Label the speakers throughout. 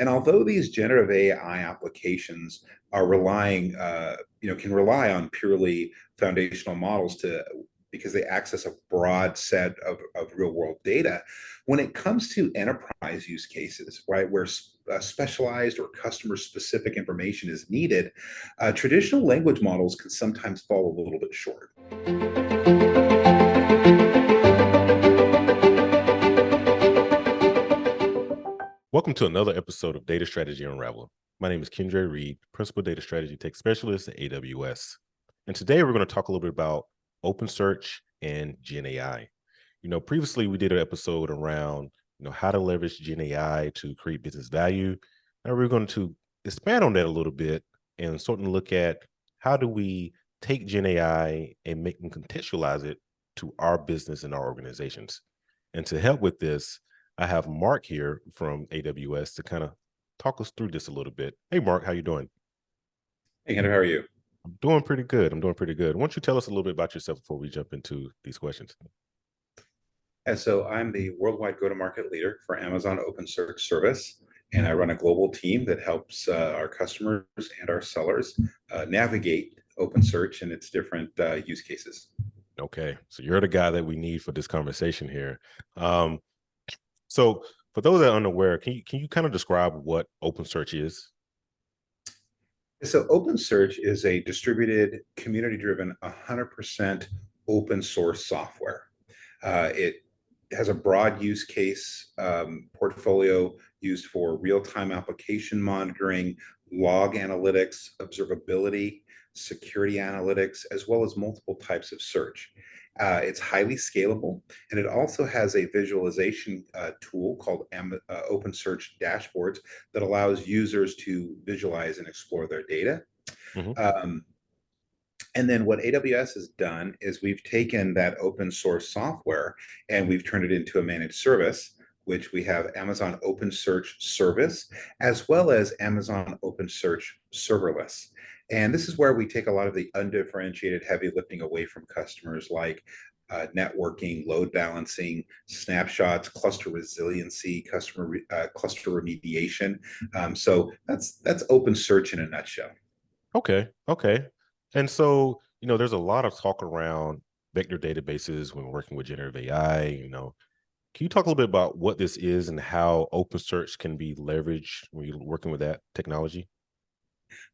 Speaker 1: And although these generative AI applications are relying, can rely on purely foundational models because they access a broad set of real world data. When it comes to enterprise use cases, right, where specialized or customer specific information is needed, traditional language models can sometimes fall a little bit short.
Speaker 2: Welcome to another episode of Data Strategy Unravelled. My name is Kendra Reed, Principal Data Strategy Tech Specialist at AWS. And today we're going to talk a little bit about OpenSearch and Gen AI. Previously we did an episode around, how to leverage Gen AI to create business value. Now we're going to expand on that a little bit and sort of look at how do we take Gen AI and make and contextualize it to our business and our organizations. And to help with this, I have Mark here from AWS to kind of talk us through this a little bit. Hey, Mark, how you doing?
Speaker 1: Hey, Henry, how are you?
Speaker 2: I'm doing pretty good. Why don't you tell us a little bit about yourself before we jump into these questions?
Speaker 1: And so I'm the worldwide go-to-market leader for Amazon OpenSearch service, and I run a global team that helps our customers and our sellers navigate OpenSearch and its different use cases.
Speaker 2: Okay, so you're the guy that we need for this conversation here. So for those that are unaware, can you kind of describe what OpenSearch is?
Speaker 1: So OpenSearch is a distributed, community-driven, 100% open source software. It has a broad use case portfolio used for real-time application monitoring, log analytics, observability, security analytics, as well as multiple types of search. It's highly scalable, and it also has a visualization tool called OpenSearch Dashboards that allows users to visualize and explore their data.
Speaker 2: Mhm.
Speaker 1: Um, and then what AWS has done is we've taken that open source software and we've turned it into a managed service, which we have Amazon OpenSearch Service, as well as Amazon OpenSearch Serverless. And this is where we take a lot of the undifferentiated heavy lifting away from customers like networking, load balancing, snapshots, cluster resiliency, cluster remediation. So that's OpenSearch in a nutshell.
Speaker 2: Okay. And so, there's a lot of talk around vector databases when we're working with generative AI. Can you talk a little bit about what this is and how OpenSearch can be leveraged when you're working with that technology?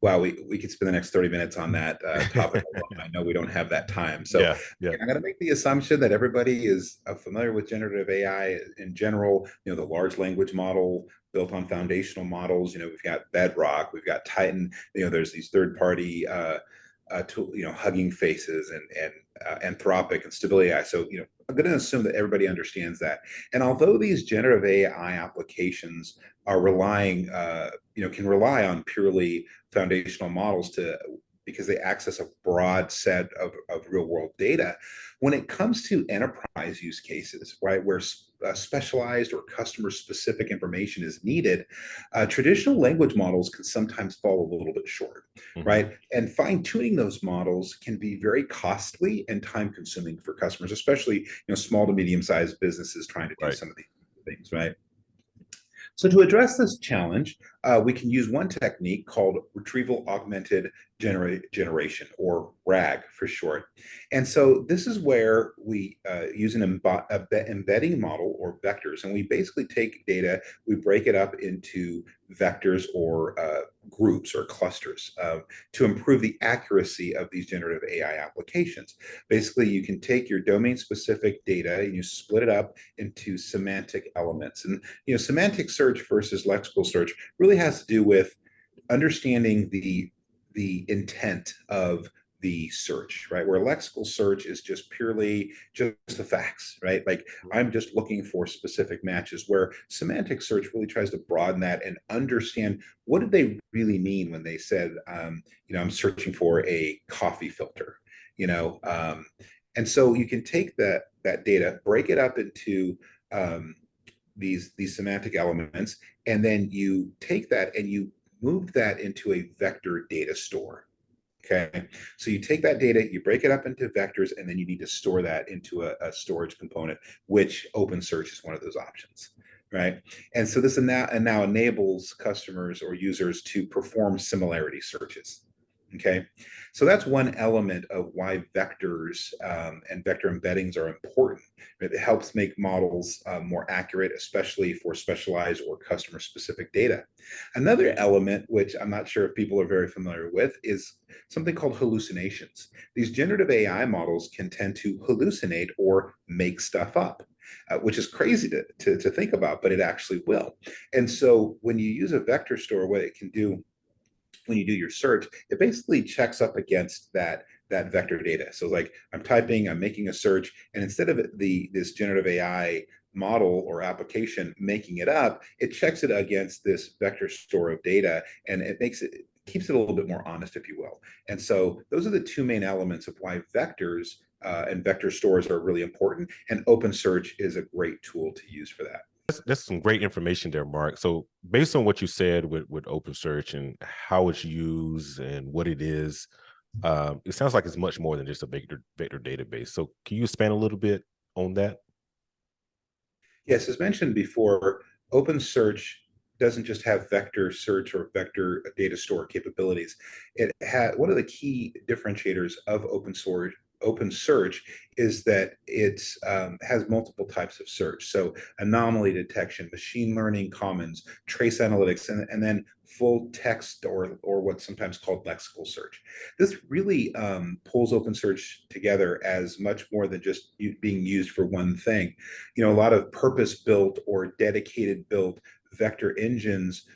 Speaker 1: Wow, we could spend the next 30 minutes on that topic alone. I know we don't have that time. So
Speaker 2: Yeah.
Speaker 1: I'm going to make the assumption that everybody is familiar with generative AI in general, the large language model built on foundational models. We've got Bedrock, we've got Titan, there's these third-party tool, Hugging Faces and Anthropic and Stability AI. So, I'm going to assume that everybody understands that. And although these generative AI applications are relying, can rely on purely foundational models because they access a broad set of real world data. When it comes to enterprise use cases, right, where specialized or customer specific information is needed, traditional language models can sometimes fall a little bit short,
Speaker 2: Mhm.
Speaker 1: right? And fine tuning those models can be very costly and time consuming for customers, especially small to medium sized businesses trying to do
Speaker 2: Right.
Speaker 1: some of these things, right? So to address this challenge, we can use one technique called retrieval augmented generation, or RAG for short. And so this is where we use an embedding model or vectors, and we basically take data, we break it up into vectors or groups or clusters to improve the accuracy of these generative AI applications. Basically, you can take your domain specific data and you split it up into semantic elements. And semantic search versus lexical search really has to do with understanding the intent of the search, right? Where lexical search is just purely just the facts, right? Like I'm just looking for specific matches, where semantic search really tries to broaden that and understand what did they really mean when they said, I'm searching for a coffee filter, you know? And so you can take that data, break it up into these semantic elements, and then you take that and you move that into a vector data store. Okay, so you take that data, you break it up into vectors, and then you need to store that into a storage component, which OpenSearch is one of those options, right? And so this now enables customers or users to perform similarity searches. Okay, so that's one element of why vectors and vector embeddings are important. It helps make models more accurate, especially for specialized or customer specific data. Another element, which I'm not sure if people are very familiar with, is something called hallucinations. These generative AI models can tend to hallucinate or make stuff up. Which is crazy to think about, but it actually will. And so when you use a vector store, what it can do when you do your search, it basically checks up against that vector data. So like I'm making a search, and instead of this generative AI model or application making it up, it checks it against this vector store of data, and it keeps it a little bit more honest, if you will. And so those are the two main elements of why vectors and vector stores are really important. And OpenSearch is a great tool to use for that.
Speaker 2: That's some great information there, Mark. So based on what you said with OpenSearch and how it's used and what it is, it sounds like it's much more than just a vector database. So can you expand a little bit on that?
Speaker 1: Yes, as mentioned before, OpenSearch doesn't just have vector search or vector data store capabilities. It had one of the key differentiators of OpenSearch is that it has multiple types of search. So anomaly detection, machine learning commons, trace analytics, and then full text or what's sometimes called lexical search. This really pulls OpenSearch together as much more than just being used for one thing. A lot of purpose built or dedicated built vector engines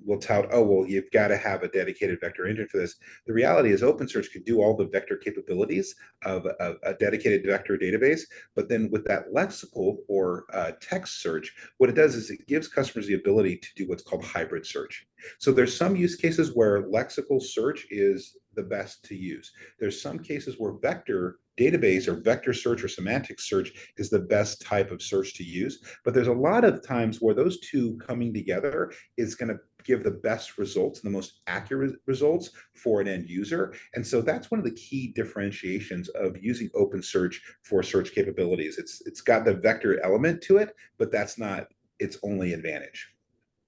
Speaker 1: will tout, oh, well, you've got to have a dedicated vector engine for this. The reality is OpenSearch can do all the vector capabilities of a dedicated vector database, but then with that lexical or text search, what it does is it gives customers the ability to do what's called hybrid search. So there's some use cases where lexical search is the best to use. There's some cases where vector database or vector search or semantic search is the best type of search to use. But there's a lot of times where those two coming together is going to give the best results and the most accurate results for an end user. And so that's one of the key differentiations of using OpenSearch for search capabilities. It's got the vector element to it, but that's not its only advantage.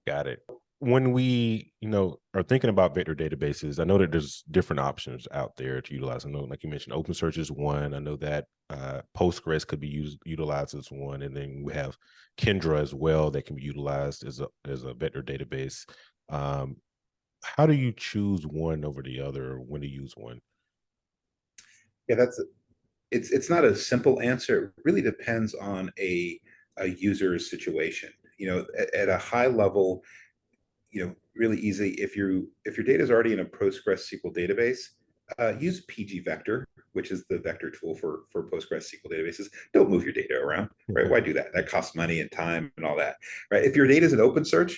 Speaker 2: Got it. When we, are thinking about vector databases, I know that there's different options out there to utilize. I know, like you mentioned, OpenSearch is one. I know that Postgres could be utilized as one, and then we have Kendra as well that can be utilized as a vector database. How do you choose one over the other, or when to use one?
Speaker 1: Yeah, it's not a simple answer. It really depends on a user's situation. At a high level, really easy. If your data is already in a PostgreSQL database, use PG Vector, which is the vector tool for PostgreSQL databases. Don't move your data around, right? Why do that? That costs money and time and all that, right? If your data is in OpenSearch,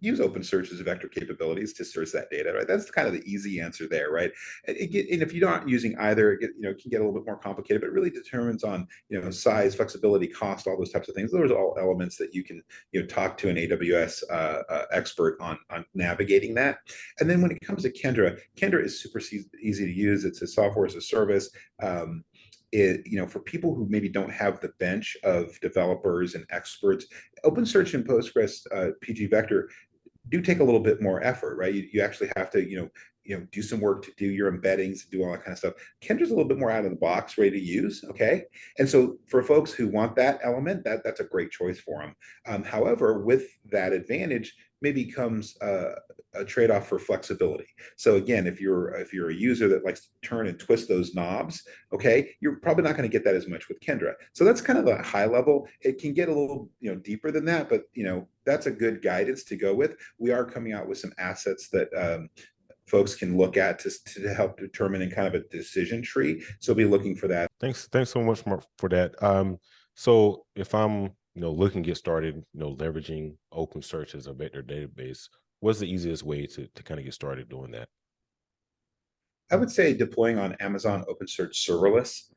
Speaker 1: use OpenSearch's vector capabilities to search that data, right? That's kind of the easy answer there, right? And if you're not using either, it can get a little bit more complicated, but it really determines on, size, flexibility, cost, all those types of things. Those are all elements that you can, talk to an AWS expert on navigating that. And then when it comes to Kendra is super easy to use. It's a software as a service. For people who maybe don't have the bench of developers and experts, OpenSearch and Postgres PG Vector do take a little bit more effort, right? You actually have to, do some work to do your embeddings and do all that kind of stuff. Kendra's a little bit more out of the box, ready to use, okay? And so for folks who want that element, that's a great choice for them. However, with that advantage, maybe comes a trade-off for flexibility. So again, if you're a user that likes to turn and twist those knobs, okay, you're probably not going to get that as much with Kendra. So that's kind of a high level. It can get a little deeper than that, but that's a good guidance to go with. We are coming out with some assets that folks can look at to help determine in kind of a decision tree. So be looking for that.
Speaker 2: Thanks so much for that. So if I'm looking to get started, leveraging OpenSearch as a vector database, what's the easiest way to kind of get started doing that?
Speaker 1: I would say deploying on Amazon OpenSearch serverless.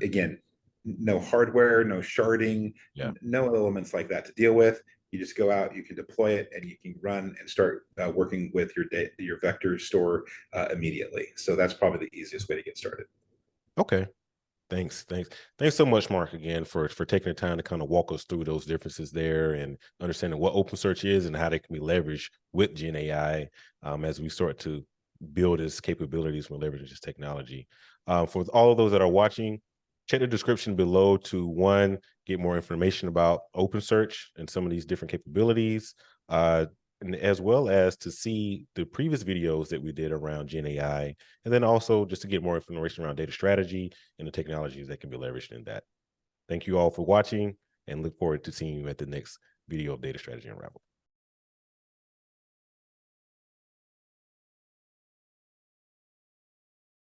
Speaker 1: Again, no hardware, no sharding,
Speaker 2: Yeah.
Speaker 1: no elements like that to deal with. You just go out, you can deploy it, and you can run and start working with your vector store immediately. So that's probably the easiest way to get started.
Speaker 2: Okay. Thanks so much, Mark, again for taking the time to kind of walk us through those differences there and understanding what OpenSearch is and how they can be leveraged with Gen AI as we start to build its capabilities when leveraging this technology. For all of those that are watching, check the description below to one, get more information about OpenSearch and some of these different capabilities. And as well as to see the previous videos that we did around Gen AI, and then also just to get more information around data strategy and the technologies that can be leveraged in that. Thank you all for watching and look forward to seeing you at the next video of Data Strategy Unraveled.